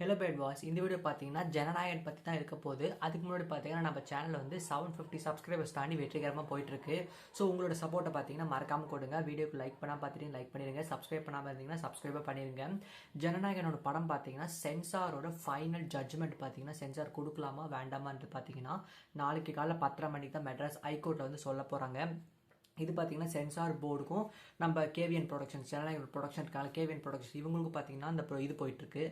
Hello bad voice. இந்த video பார்த்தீங்கன்னா ஜனநாயகன் பற்றி தான் இருக்க போகுது. அதுக்கு முன்னாடி பார்த்தீங்கன்னா நம்ம சேனலில் வந்து 750 சப்ஸ்கிரைபர்ஸ் தாண்டி வெற்றிகரமாக போயிட்டுருக்கு. ஸோ உங்களோட சப்போர்ட்டை பார்த்தீங்கன்னா மறக்காமல் கொடுங்க. வீடியோக்கு லைக் பண்ணால் பார்த்துட்டு லைக் பண்ணிடுங்க. சப்ஸ்கிரைப் பண்ணாமல் இருந்தீங்கன்னா சப்ஸ்கிரைபே பண்ணிடுங்க. ஜனநாயகனோட படம் பார்த்தீங்கன்னா சென்சாரோட ஃபைனல் ஜட்ஜ்மெண்ட் பார்த்தீங்கன்னா சென்சார் கொடுக்கலாமா வேண்டாமான்ட்டு பார்த்தீங்கன்னா நாளைக்கு காலைல 10:30 மணிக்கு தான் மெட்ராஸ் ஹைகோர்ட்டில் வந்து சொல்ல போகிறாங்க. இது பார்த்தீங்கன்னா சென்சார் போர்டுக்கும் நம்ம கேவிஎன் ப்ரொடக்ஷன்ஸ் ஜனநாயக ப்ரொடக்ஷனுக்கான கேவிஎன் ப்ரொடக்ஷன்ஸ் இவங்களுக்கும் பார்த்தீங்கன்னா அந்த இது போயிட்டுருக்கு.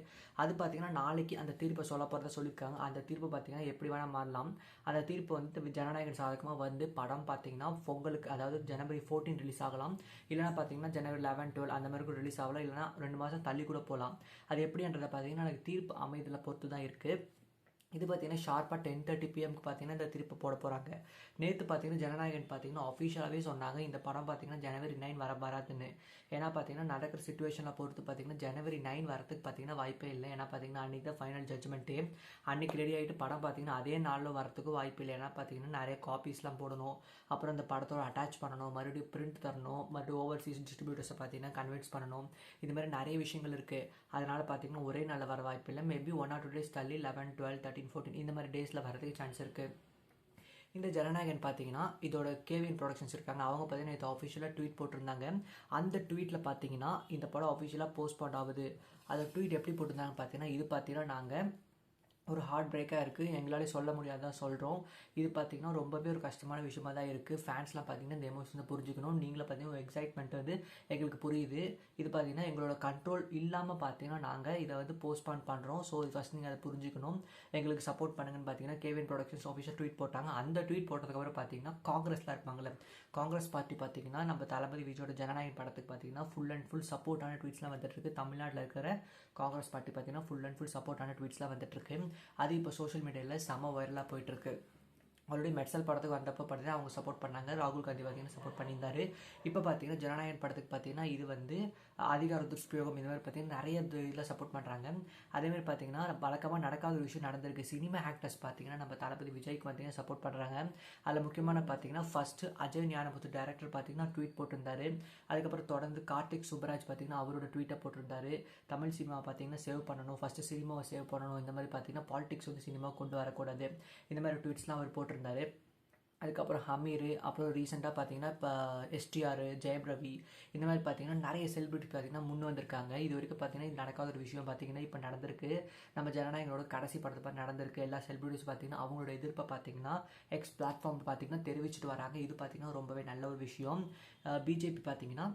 அது பார்த்தீங்கன்னா நாளைக்கு அந்த தீர்ப்பை சொல்ல போகிறத சொல்லியிருக்காங்க. அந்த தீர்ப்பு பார்த்தீங்கன்னா எப்படி வேணால் மாறலாம். அந்த தீர்ப்பு வந்து ஜனநாயகன் சாதகமாக வந்து படம் பார்த்தீங்கன்னா பொங்கலுக்கு, அதாவது ஜனவரி 14 ரிலீஸ் ஆகலாம். இல்லைனா பார்த்தீங்கன்னா ஜனவரி 11, 12 அந்த மாதிரி கூட ரிலீஸ் ஆகலாம். இல்லைனா 2 மாதம் தள்ளி கூட போகலாம். அது எப்படின்றத பார்த்தீங்கன்னா எனக்கு தீர்ப்பு அமைதியில் பொறுத்து தான் இருக்குது. இது பார்த்தீங்கன்னா ஷார்ப்பாக 10:30 PM பார்த்தீங்கன்னா இந்த திருப்பி போட போகிறாங்க. நேற்று பார்த்தீங்கன்னா ஜனநாயகன் பார்த்தீங்கன்னா அஃபிஷியலாகவே சொன்னாங்க இந்த படம் பார்த்தீங்கன்னா ஜனவரி 9 வராதுன்னு. ஏன்னா பார்த்தீங்கன்னா நடக்கிற சுச்சுவேஷனில் பொறுத்து பார்த்தீங்கன்னா ஜனவரி 9 வரதுக்கு பார்த்தீங்கன்னா வாய்ப்பே இல்லை. ஏன்னா பார்த்தீங்கன்னா அன்றைக்கி தான் ஃபைனல் ஜட்ஜ்மெண்ட்டு. அன்றைக்கி ரெடி ஆகிட்டு படம் பார்த்தீங்கன்னா அதே நாளில் வரத்துக்கும் வாய்ப்பு இல்லை. ஏன்னா பார்த்தீங்கன்னா நிறைய காப்பீஸ்லாம் போடணும், அப்புறம் அந்த படத்தோட அட்டாச் பண்ணணும், மறுபடியும் பிரிண்ட் தரணும், மறுபடியும் ஓவர்சீஸ் டிஸ்ட்ரிபியூட்டர்ஸை பார்த்தீங்கன்னா கன்வின்ஸ் பண்ணணும். இது மாதிரி நிறைய விஷயங்கள் இருக்குது. அதனால் பார்த்தீங்கன்னா ஒரே நாளில் வர வாய்ப்பு இல்லை. மேபி 1 or 2 days தள்ளி 11, 12, 13, 14 இந்த மாதிரி டேஸில் வரதுக்கு சான்ஸ் இருக்குது. இந்த ஜனநாயகன் பார்த்தீங்கன்னா இதோட கேவிஎன் ப்ரொடக்ஷன்ஸ் இருக்காங்க. அவங்க பார்த்தீங்கன்னா இது ஆஃபிஷியலாக ட்வீட் போட்டிருந்தாங்க. அந்த ட்வீட்டில் பார்த்தீங்கன்னா இந்த படம் ஆஃபிஷியலாக போஸ்ட்போன் ஆகுது. அந்த ட்வீட் எப்படி போட்டிருந்தாங்க பார்த்தீங்கன்னா, இது பார்த்தீங்கன்னா நாங்கள் ஒரு ஹார்ட் பிரேக்காக இருக்குது, எங்களாலே சொல்ல முடியாதான் சொல்கிறோம். இது பார்த்திங்கன்னா ரொம்பவே ஒரு கஷ்டமான விஷயமா தான் இருக்குது. ஃபேன்ஸ்லாம் பார்த்திங்கன்னா இந்த எமோஷனை புரிஞ்சுக்கணும். நீங்களே பார்த்திங்கன்னா எக்ஸைட்மெண்ட் வந்து எங்களுக்கு புரியுது. இது பார்த்திங்கன்னா எங்களோட கண்ட்ரோல் இல்லாமல் பார்த்திங்கன்னா நாங்கள் இதை வந்து போஸ்ட்பான் பண்ணுறோம். ஸோ இது ஃபஸ்ட் நீங்கள் அதை புரிஞ்சுக்கணும், எங்களுக்கு சப்போர்ட் பண்ணுங்கன்னு பார்த்திங்கன்னா கேவிஎன் ப்ரொடக்ஷன்ஸ் ஆஃபீஷியல் ட்வீட் போட்டாங்க. அந்த ட்வீட் போட்டதுக்கப்புறம் பார்த்திங்கன்னா காங்கிரஸ்லாம் இருப்பாங்கள்ல, காங்கிரஸ் பார்ட்டி பார்த்திங்கன்னா நம்ம தளபதி விஜயோட ஜனநாயகன் படத்துக்கு பார்த்திங்கன்னா ஃபுல் அண்ட் ஃபுல் சப்போர்ட்டான ட்வீட்ஸ்லாம் வந்துட்டுருக்கு. தமிழ்நாட்டில் இருக்கிற காங்கிரஸ் பார்ட்டி பார்த்திங்கன்னா ஃபுல் அண்ட் ஃபுல் சப்போர்ட்டான ட்வீட்ஸ்லாம் வந்துட்டுருக்கு. அது இப்போ சோஷியல் மீடியாவில் செம வைரலாக போயிட்டுருக்கு. ஆல்ரெடி மெர்சல் படத்துக்கு வந்தப்போ பார்த்தீங்கன்னா அவங்க சப்போர்ட் பண்ணாங்க. ராகுல் காந்தி பார்த்தீங்கன்னா சப்போர்ட் பண்ணியிருந்தாரு. இப்போ பார்த்தீங்கன்னா ஜனநாயகன் படத்துக்கு பார்த்தீங்கன்னா இது வந்து அதிகார துஷ்பிரயோகம் இந்த மாதிரி பார்த்தீங்கன்னா நிறைய இதில் சப்போர்ட் பண்ணுறாங்க. அதேமாதிரி பார்த்தீங்கன்னா வழக்கமாக நடக்காத ஒரு விஷயம் நடந்திருக்கு. சினிமா ஆக்டர்ஸ் பார்த்தீங்கன்னா நம்ம தளபதி விஜய்க்கு பார்த்தீங்கன்னா சப்போர்ட் பண்ணுறாங்க. அதில் முக்கியமான பார்த்தீங்கன்னா ஃபஸ்ட்டு அஜய் ஞானமுத்து டேரக்டர் பார்த்தீங்கன்னா ட்வீட் போட்டிருந்தாரு. அதுக்கப்புறம் தொடர்ந்து கார்த்திக் சுப்பராஜ் பார்த்தீங்கன்னா அவரோட ட்வீட்டை போட்டிருந்தாரு. தமிழ் சினிமா பார்த்தீங்கன்னா சேவ் பண்ணணும், ஃபஸ்ட்டு சினிமாவை சேவ் பண்ணணும், இந்த மாதிரி பார்த்தீங்கன்னா பாலிடிக்ஸ் வந்து சினிமா கொண்டு வரக்கூடாது, இந்த மாதிரி ட்வீட்ஸ்லாம் அவர் போட்டிருந்தாரு. அதுக்கப்புறம் ஹமீர், அப்புறம் ரீசெண்டாக பார்த்தீங்கன்னா இப்போ எஸ்டிஆர், ஜெயம் ரவி இந்த மாதிரி பார்த்தீங்கன்னா நிறைய செலிபிரிட்டி பார்த்தீங்கன்னா முன் வந்திருக்காங்க. இது வரைக்கும் பார்த்தீங்கன்னா இது நடக்காத ஒரு விஷயம் பார்த்தீங்கன்னா இப்போ நடந்திருக்கு. நம்ம ஜனநாயகனோட கடைசி படத்தை பார்த்து நடந்திருக்கு. எல்லா செலிபிரிட்டிஸ் பார்த்தீங்கன்னா அவங்களோட எதிர்ப்பை பார்த்தீங்கன்னா எக்ஸ் பிளாட்ஃபார்ம் பார்த்தீங்கன்னா தெரிவிச்சுட்டு வராங்க. இது பார்த்தீங்கன்னா ரொம்பவே நல்ல ஒரு விஷயம். பிஜேபி பார்த்தீங்கன்னா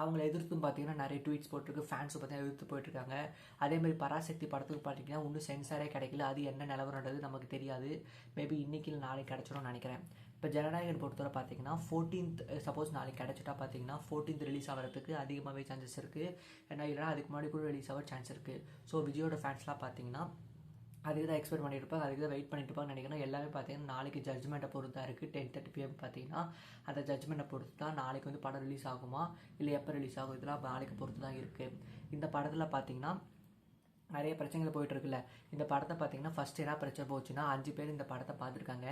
அவங்கள எதிர்த்தும் பார்த்தீங்கன்னா நிறைய ட்வீட்ஸ் போட்டிருக்கு. ஃபேன்ஸை பார்த்தீங்கன்னா எதிர்த்து போயிட்டுருக்காங்க. அதேமாதிரி பராசக்தி படத்துக்கு பார்த்தீங்கன்னா இன்னும் சென்சாரே கிடைக்கல. அது என்ன நிலவரன்றது நமக்கு தெரியாது. மேபி இன்றைக்கி இல்லை நாளைக்கு கிடச்சிடும்னு நினைக்கிறேன். இப்போ ஜனநாயகன் பொறுத்தவரை பார்த்தீங்கன்னா 14th சப்போஸ் நாளைக்கு கிடச்சிட்டா பார்த்தீங்கன்னா 14th ரிலீஸ் ஆகிறதுக்கு அதிகமாகவே சான்சஸ் இருக்குது. ஏன்னா இல்லைனா அதுக்கு முன்னாடி கூட ரிலீஸ் ஆக சான்ஸ் இருக்குது. ஸோ விஜயோட ஃபேன்ஸ்லாம் பார்த்தீங்கன்னா அதுக்கு தான் எக்ஸ்பெக்ட் பண்ணிட்டு இருப்பாங்க, அதுக்கு தான் வெயிட் பண்ணிட்டு இருப்பாங்க நினைக்கிறேன். எல்லாமே பார்த்தீங்கன்னா நாளைக்கு ஜட்ஜ்மெண்ட்டை பொறுத்து தான் இருக்குது. 10:30 PM பார்த்தீங்கன்னா அந்த ஜட்ஜ்மெண்ட்டை பொறுத்து தான் நாளைக்கு வந்து படம் ரிலீஸ் ஆகுமா இல்லை எப்போ ரிலீஸ் ஆகும், இதெல்லாம் நாளைக்கு பொறுத்து தான் இருக்குது. இந்த படத்தில் பார்த்தீங்கன்னா நிறைய பிரச்சனைகள் போயிட்டுருக்குல்ல. இந்த படத்தை பார்த்தீங்கன்னா ஃபஸ்ட்டு என்ன பிரச்சனை போச்சுன்னா 5 பேர் இந்த படத்தை பார்த்துருக்காங்க.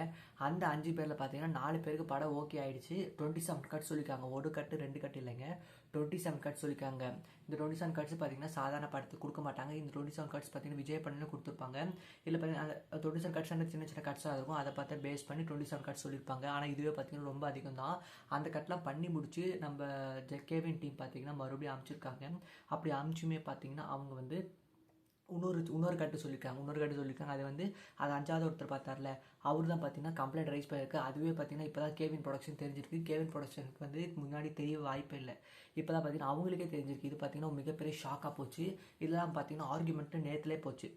அந்த 5 பேரில் பார்த்தீங்கன்னா 4 பேருக்கு படம் ஓகே ஆகிடுச்சு. 27 கட் சொல்லியிருக்காங்க. 1 கட்டு 2 கட்டு இல்லைங்க, 27 கட் சொல்லியிருக்காங்க. இந்த 27 கட்ஸ் பார்த்தீங்கன்னா சாதாரண படத்துக்கு கொடுக்க மாட்டாங்க. இந்த 27 கட்ஸ் பார்த்தீங்கன்னா விஜய் பண்ணி கொடுத்துருப்பாங்க. இல்லை பார்த்தீங்கன்னா அந்த 27 கட்ஸ் வந்து சின்ன சின்ன கட்ஸாக இருக்கும். அதை பார்த்து பேஸ் பண்ணி 27 கட்ஸ் சொல்லியிருப்பாங்க. ஆனால் இதுவே பார்த்தீங்கன்னா ரொம்ப அதிகம் தான். அந்த கட்லாம் பண்ணி முடிச்சு நம்ம கேவின் டீம் பார்த்தீங்கன்னா மறுபடியும் அமுச்சிருக்காங்க. அப்படி அமுச்சுமே பார்த்தீங்கன்னா அவங்க வந்து இன்னொரு கட்டு சொல்லியிருக்காங்க. அது வந்து அது 5வது ஒருத்தர் பார்த்தார்ல, அவர் தான் பார்த்தீங்கன்னா கம்ப்ளைண்ட் ரைஸ் பண்ணியிருக்கு. அதுவே பார்த்தீங்கன்னா இப்போ தான் கேவின் ப்ரொடக்ஷன் தெரிஞ்சிருக்கு. கேவின் ப்ரொடக்ஷனுக்கு வந்து முன்னாடி தெரிய வாய்ப்பே இல்லை. இப்போ தான் பார்த்தீங்கன்னா அவங்களுக்கே தெரிஞ்சிருக்கு. இது பார்த்தீங்கன்னா மிகப்பெரிய ஷாக்காக போச்சு. இதெல்லாம் பார்த்தீங்கன்னா ஆர்குமெண்ட்டு நேற்றுலே போச்சு.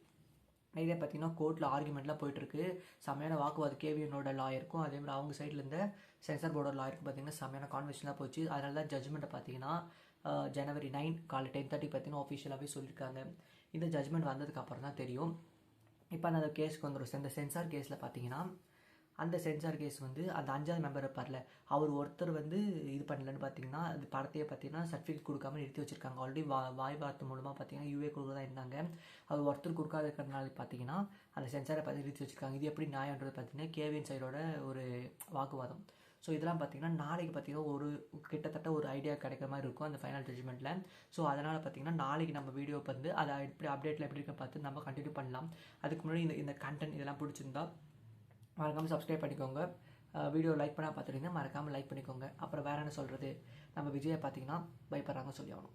இதே பார்த்தீங்கன்னா கோர்ட்டில் ஆர்குமெண்ட்லாம் போயிட்டுருக்கு. செம்மையான வாக்குவாதம் கேவிஎனோட லாயருக்கும் அதேமாதிரி அவங்க சைடில் இருந்த சென்சார் போர்டோட லாயருக்கும் பார்த்தீங்கன்னா செம்மையான கான்வர்சேஷன்லாம் போச்சு. அதனால தான் ஜட்ஜ்மெண்ட்டை பார்த்தீங்கன்னா ஜனவரி 9 காலை 10:30 பார்த்தீங்கன்னா ஆஃபிஷியலாகவே சொல்லியிருக்காங்க. இந்த ஜட்ஜ்மெண்ட் வந்ததுக்கப்புறம் தான் தெரியும். இப்போ அந்த கேஸுக்கு வந்துடும். இந்த சென்சார் கேஸில் பார்த்தீங்கன்னா அந்த சென்சார் கேஸ் வந்து அந்த 5வது மெம்பர் இருப்பார்ல, அவர் ஒருத்தர் வந்து இது பண்ணலன்னு பார்த்தீங்கன்னா அது படத்தையே பார்த்தீங்கன்னா சர்டிஃபிகேட் கொடுக்காம நிறுத்தி வச்சிருக்காங்க. ஆல்ரெடி வாய் வார்த்தை மூலமாக பார்த்தீங்கன்னா யூஏ கொடுக்க தான் இருந்தாங்க. அவர் ஒருத்தர் கொடுக்காத இருக்கிறதுனால பார்த்தீங்கன்னா அந்த சென்சாரை பார்த்து நிறுத்தி வச்சிருக்காங்க. இது எப்படி நியாயன்றது பார்த்தீங்கன்னா கேவிஎன் சைடோட ஒரு வாக்குவாதம். ஸோ இதெல்லாம் பார்த்தீங்கன்னா நாளைக்கு பார்த்தீங்கன்னா ஒரு கிட்டத்தட்ட ஒரு ஐடியா கிடைக்கிற மாதிரி இருக்கும் அந்த ஃபைனல் ஜட்ஜ்மெண்ட்டில். ஸோ அதனால் பார்த்தீங்கன்னா நாளைக்கு நம்ம வீடியோ வந்து அதை எப்படி அப்டேட்டில் எப்படி இருக்க பார்த்து நம்ம கண்டினியூ பண்ணலாம். அதுக்கு முன்னாடி இந்த கண்டென்ட் இதெல்லாம் பிடிச்சிருந்தா மறக்காமல் சப்ஸ்கிரைப் பண்ணிக்கோங்க. வீடியோ லைக் பண்ணால் பார்த்துருங்க, மறக்காமல் லைக் பண்ணிக்கோங்க. அப்புறம் வேறு என்ன சொல்கிறது, நம்ம விஜயை பார்த்தீங்கன்னா பயப்படுறாங்க சொல்லி ஆகணும்.